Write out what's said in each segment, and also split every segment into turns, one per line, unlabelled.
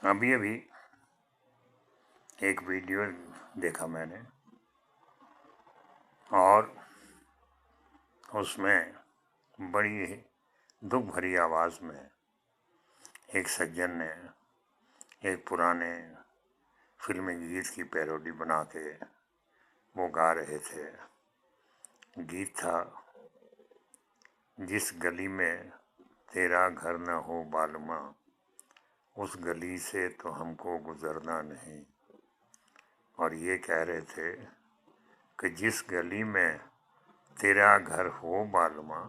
अभी अभी एक वीडियो देखा मैंने और उसमें बड़ी दुख भरी आवाज़ में एक सज्जन ने एक पुराने फिल्मी गीत की पैरोडी बना के वो गा रहे थे। गीत था, जिस गली में तेरा घर न हो बालमा, उस गली से तो हमको गुजरना नहीं। और ये कह रहे थे कि जिस गली में तेरा घर हो बालमा,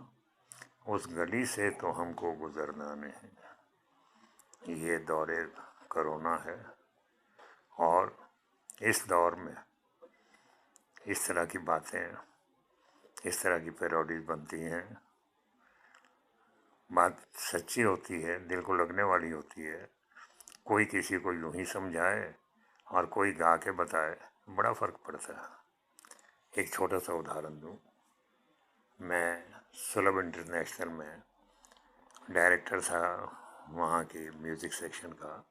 उस गली से तो हमको गुजरना नहीं। ये दौरे कोरोना है और इस दौर में इस तरह की बातें, इस तरह की पैरोडीज बनती हैं। बात सच्ची होती है, दिल को लगने वाली होती है। कोई किसी को यूं ही समझाए और कोई गा के बताए, बड़ा फ़र्क पड़ता है। एक छोटा सा उदाहरण दूं, मैं सुलभ इंटरनेशनल में डायरेक्टर था वहाँ के म्यूज़िक सेक्शन का।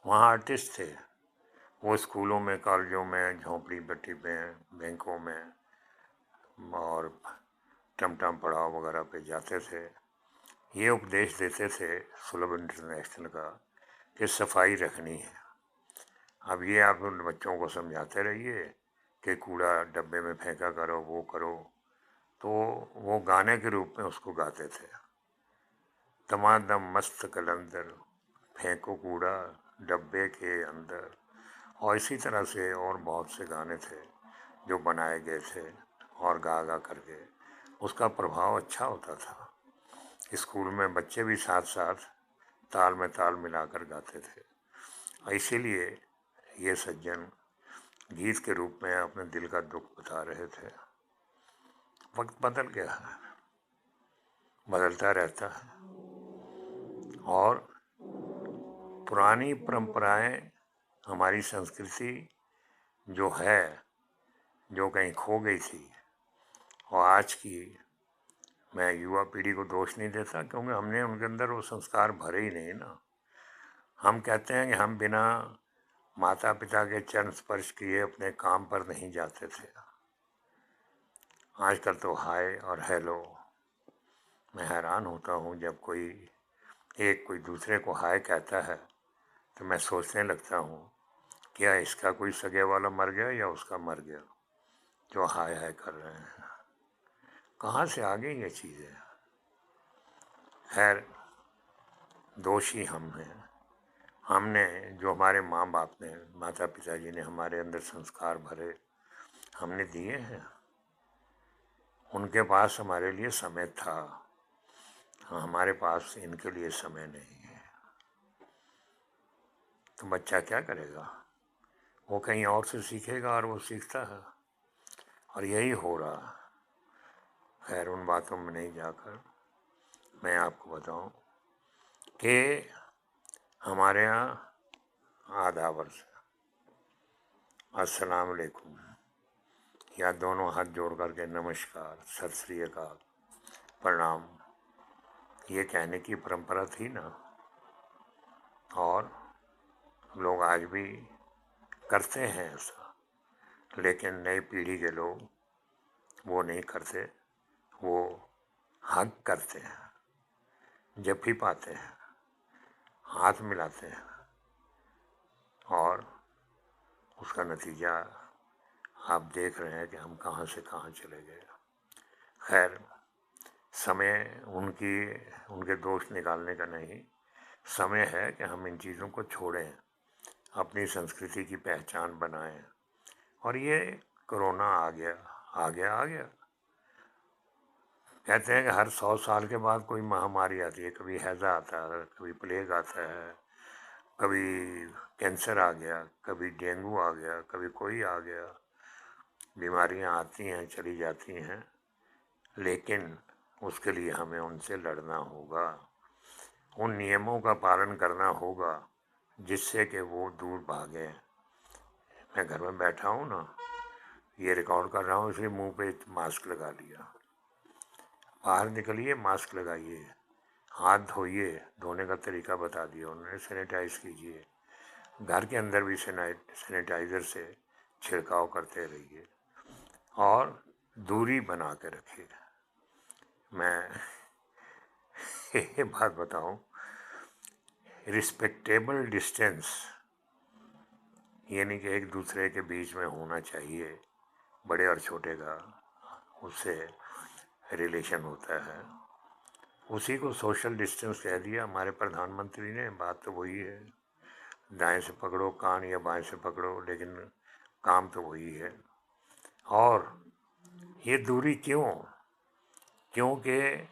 वहाँ आर्टिस्ट थे, वो स्कूलों में, कॉलेजों में, झोंपड़ी पट्टी में, बैंकों में और टमटम पड़ाव वगैरह पे जाते थे। ये उपदेश देते थे सुलभ इंटरनेशनल का कि सफाई रखनी है। अब ये आप उन बच्चों को समझाते रहिए कि कूड़ा डब्बे में फेंका करो, वो करो, तो वो गाने के रूप में उसको गाते थे। दमादम मस्त कलंदर, फेंको कूड़ा डब्बे के अंदर। और इसी तरह से और बहुत से गाने थे जो बनाए गए थे और गा गा करके उसका प्रभाव अच्छा होता था। स्कूल में बच्चे भी साथ साथ ताल में ताल मिलाकर गाते थे। इसीलिए ये सज्जन गीत के रूप में अपने दिल का दुख बता रहे थे। वक्त बदल गया है, बदलता रहता है और पुरानी परंपराएं, हमारी संस्कृति जो है, जो कहीं खो गई थी, और आज की, मैं युवा पीढ़ी को दोष नहीं देता क्योंकि हमने उनके अंदर वो संस्कार भरे ही नहीं ना। हम कहते हैं कि हम बिना माता पिता के चरण स्पर्श किए अपने काम पर नहीं जाते थे। आजकल तो हाय और हेलो, मैं हैरान होता हूँ जब कोई दूसरे को हाय कहता है तो मैं सोचने लगता हूँ क्या इसका कोई सगे वाला मर गया या उसका मर गया जो हाय हाय कर रहे हैं। कहाँ से आ गई ये चीज़ें। खैर, दोषी हम हैं। हमने, जो हमारे माँ बाप ने, माता पिताजी ने हमारे अंदर संस्कार भरे, हमने दिए हैं। उनके पास हमारे लिए समय था, हमारे पास इनके लिए समय नहीं है। तो बच्चा क्या करेगा, वो कहीं और से सीखेगा और वो सीखता है, और यही हो रहा। खैर, उन बातों में नहीं जाकर मैं आपको बताऊं कि हमारे यहाँ आधा वर्ष अस्सलाम वालेकुम या दोनों हाथ जोड़ करके नमस्कार, सत श्री अकाल, प्रणाम, ये कहने की परंपरा थी ना। और लोग आज भी करते हैं ऐसा, लेकिन नई पीढ़ी के लोग वो नहीं करते। वो हग करते हैं, जप्फी पाते हैं, हाथ मिलाते हैं, और उसका नतीजा आप देख रहे हैं कि हम कहाँ से कहाँ चले गए। खैर, समय उनके दोष निकालने का नहीं, समय है कि हम इन चीज़ों को छोड़ें, अपनी संस्कृति की पहचान बनाएं। और ये कोरोना आ गया आ गया आ गया, कहते हैं कि हर 100 साल के बाद कोई महामारी आती है। कभी हैज़ा आता है, कभी प्लेग आता है, कभी कैंसर आ गया, कभी डेंगू आ गया, कभी कोई आ गया। बीमारियां आती हैं, चली जाती हैं, लेकिन उसके लिए हमें उनसे लड़ना होगा, उन नियमों का पालन करना होगा जिससे कि वो दूर भागे। मैं घर में बैठा हूँ ना, ये रिकॉर्ड कर रहा हूँ, इसलिए मुंह पे मास्क लगा लिया। बाहर निकलिए, मास्क लगाइए, हाथ धोइए, धोने का तरीका बता दिया उन्होंने, सैनिटाइज कीजिए, घर के अंदर भी सैनिटाइज़र से छिड़काव करते रहिए और दूरी बना के रखिए। मैं ये बात बताऊं, रिस्पेक्टेबल डिस्टेंस यानी कि एक दूसरे के बीच में होना चाहिए, बड़े और छोटे का उससे रिलेशन होता है, उसी को सोशल डिस्टेंस कह दिया हमारे प्रधानमंत्री ने। बात तो वही है, दाएं से पकड़ो कान या बाएं से पकड़ो, लेकिन काम तो वही है। और ये दूरी क्यों? क्योंकि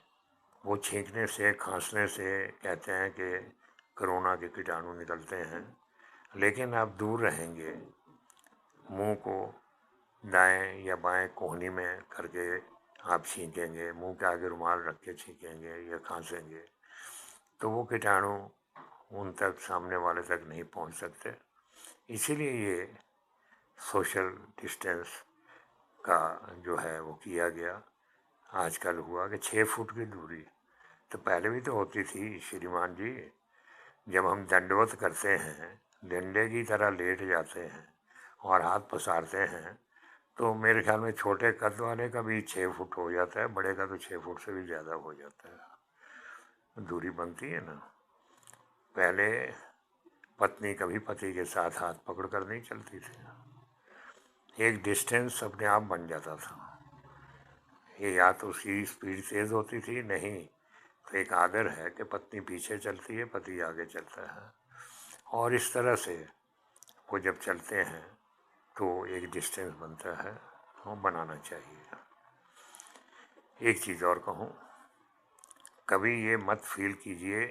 वो छींकने से, खांसने से कहते हैं कि कोरोना के कीटाणु निकलते हैं, लेकिन आप दूर रहेंगे, मुंह को दाएं या बाएं कोहनी में करके आप छींकेंगे, मुंह के आगे रुमाल रख के छींकेंगे या खांसेंगे, तो वो कीटाणु उन तक, सामने वाले तक नहीं पहुंच सकते। इसीलिए ये सोशल डिस्टेंस का जो है वो किया गया। आजकल हुआ कि 6 फुट की दूरी, तो पहले भी तो होती थी श्रीमान जी। जब हम दंडवत करते हैं, डंडे की तरह लेट जाते हैं और हाथ पसारते हैं, तो मेरे ख्याल में छोटे कद वाले का भी 6 फुट हो जाता है, बड़े का तो 6 फुट से भी ज़्यादा हो जाता है। दूरी बनती है ना। पहले पत्नी कभी पति के साथ हाथ पकड़ कर नहीं चलती थी, एक डिस्टेंस अपने आप बन जाता था। ये या तो उसकी स्पीड तेज़ होती थी, नहीं तो एक आदर है कि पत्नी पीछे चलती है, पति आगे चलता है, और इस तरह से वो जब चलते हैं तो एक डिस्टेंस बनता है, वो बनाना चाहिए। एक चीज़ और कहूँ, कभी ये मत फील कीजिए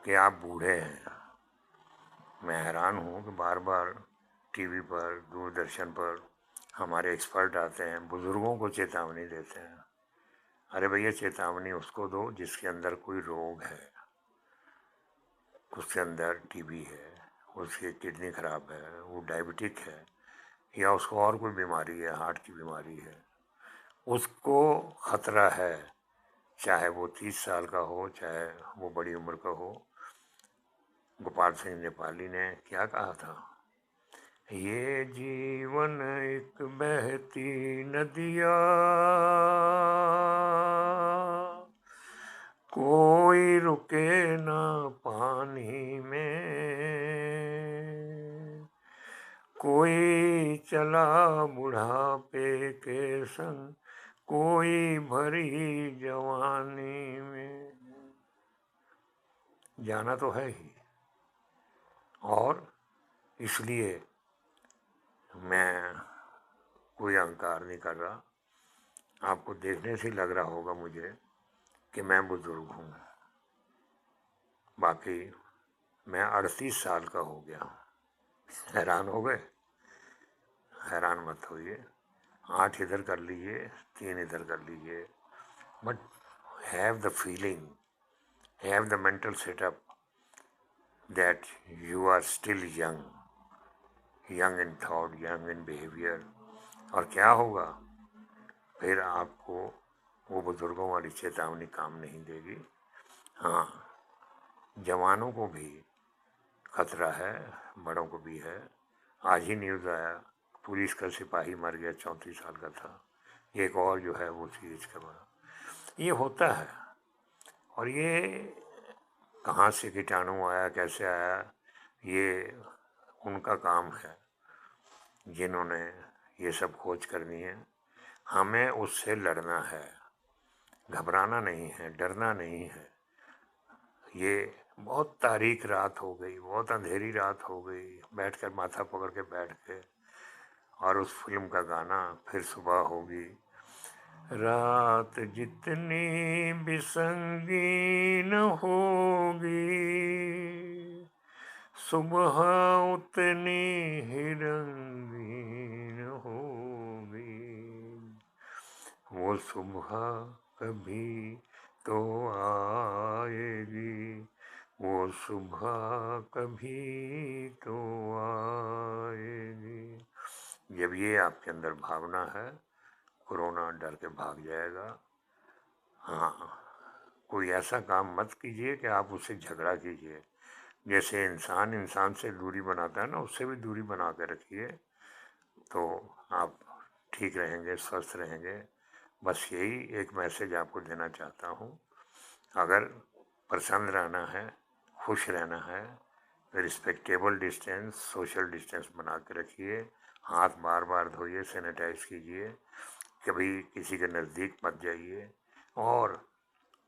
कि आप बूढ़े हैं। मैं हैरान हूँ कि बार बार टीवी पर, दूरदर्शन पर हमारे एक्सपर्ट आते हैं, बुज़ुर्गों को चेतावनी देते हैं। अरे भैया, चेतावनी उसको दो जिसके अंदर कोई रोग है, उसके अंदर टीबी है, उसकी किडनी खराब है, वो डायबिटिक है, या उसको और कोई बीमारी है, हार्ट की बीमारी है, उसको खतरा है, चाहे वो 30 साल का हो, चाहे वो बड़ी उम्र का हो। गोपाल सिंह नेपाली ने क्या कहा था, ये जीवन एक बहती नदिया, कोई रुके ना पानी में, कोई चला बुढ़ापे के संग, कोई भरी जवानी में। जाना तो है ही, और इसलिए मैं कोई अहंकार नहीं कर रहा। आपको देखने से लग रहा होगा मुझे कि मैं बुजुर्ग हूँ, बाकी मैं 38 साल का हो गया हूँ। हैरान हो गए? हैरान मत होइए, 8 इधर कर लीजिए, 3 इधर कर लीजिए, but have the feeling, have the mental setup that you are still young, young in thought, young in behaviour. और क्या होगा फिर, आपको वो बुजुर्गों वाली चेतावनी काम नहीं देगी। हाँ, जवानों को भी खतरा है, बड़ों को भी है। आज ही न्यूज़ आया, पुलिस का सिपाही मर गया, 34 साल का था। एक और जो है वो सीरीज का बड़ा, ये होता है। और ये कहाँ से कीटाणु आया, कैसे आया, ये उनका काम है जिन्होंने ये सब खोज करनी है। हमें उससे लड़ना है, घबराना नहीं है, डरना नहीं है। ये बहुत तारीख रात हो गई, बहुत अंधेरी रात हो गई, बैठकर माथा पकड़ के बैठ के, और उस फिल्म का गाना, फिर सुबह होगी। रात जितनी भी संगीन होगी, सुबह उतनी ही रंगीन होगी। वो सुबह कभी तो आएगी, वो सुबह कभी तो आएगी। जब ये आपके अंदर भावना है, कोरोना डर के भाग जाएगा। हाँ, कोई ऐसा काम मत कीजिए कि आप उससे झगड़ा कीजिए। जैसे इंसान इंसान से दूरी बनाता है ना, उससे भी दूरी बना के रखिए, तो आप ठीक रहेंगे, स्वस्थ रहेंगे। बस यही एक मैसेज आपको देना चाहता हूँ। अगर प्रसन्न रहना है, खुश रहना है, रिस्पेक्टेबल डिस्टेंस, सोशल डिस्टेंस बना के रखिए। हाथ बार बार धोइए, सैनिटाइज कीजिए, कभी किसी के नज़दीक मत जाइए, और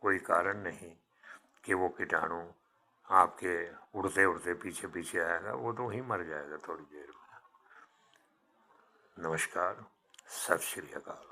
कोई कारण नहीं कि वो कीटाणु आपके उड़ते उड़ते पीछे पीछे आएगा, वो तो वहीं मर जाएगा थोड़ी देर में। नमस्कार, सत श्री अकाल।